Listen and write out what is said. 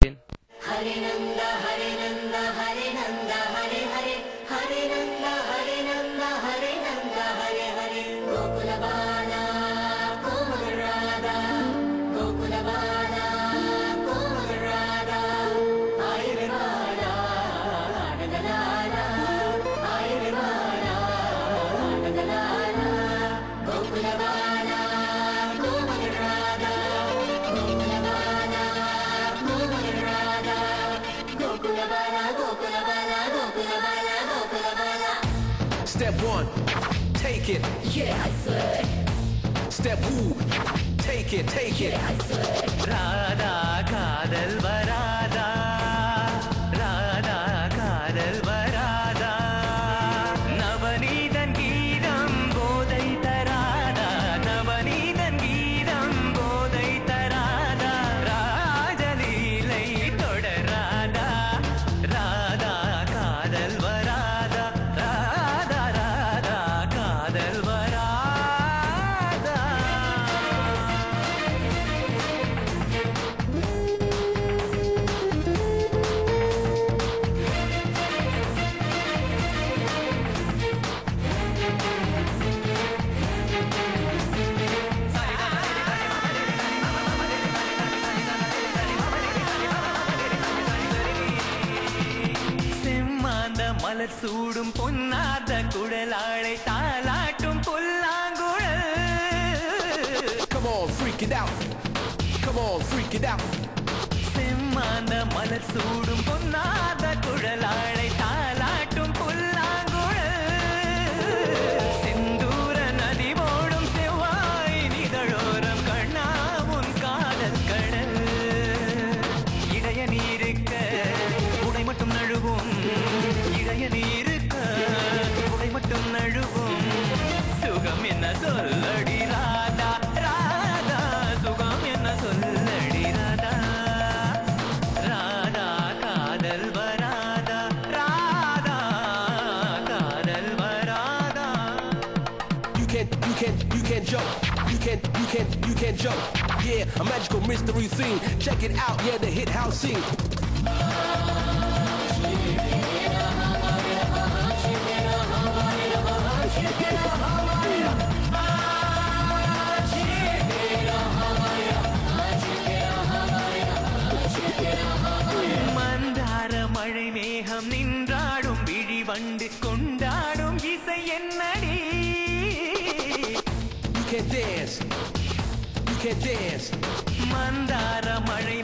Hare Nanda Hare Nanda Hare Nanda Hare Hare Hare Nanda Hare Nanda Hare Nanda Hare Hare Gokula Bala Komal Radha Gokula Bala Komal Radha Ayre Bala Nandalala Ayre Bala Nandalala Gokula Bala Komal Radha Gokula Bala Komal Radha Gokula Bala Gokula Bala Gokula Bala Gokula Bala. Step 1, take it. Yeah, I swear. Step 2, take it, take it. Yeah, I swear. Radha காதல் வராதா ராதா காதல் வராதா நவநீதன் கீதம் போதை தராதா நவநீதன் கீதம் போதை தராதா ராஜலீலை தொடராதா ராதா காதல் வராதா ராதா ராதா காதல் வராதா செம்மாந்த மலர் சூடும் பொன்னாத குழலாளை தாலாட்டும் புல்லாங்குழல் Come on, freak it out. Come on, freak it out. செம்மாந்த மலர் சூடும் பொன்னாத குழலாளை தாலாட்டும் புல்லாங்குழல் செந்தூர நதி ஓடும் செவ்வாய் நிதழோரம் கண்ணா உன் காதல் கடல் இடைய நீருக்க உடை மட்டும் நழுவும் இடைய நீருக்க உடை மட்டும் நழுவும் சுகம் என்ன சொல்லடி ராதா ராதா சுகம் என்ன சொல்லடி ராதா ராதா காதல் வராதா ராதா காதல் வராதா You can't joke. You can't joke. Yeah, a magical mystery scene. Check it out, yeah, the hit house scene. மந்தார மழை மேகம் நின்றாடும் விழி வண்டு கொண்டாடும் இசை என்னடி You can't dance. You can't dance. மந்தார மழை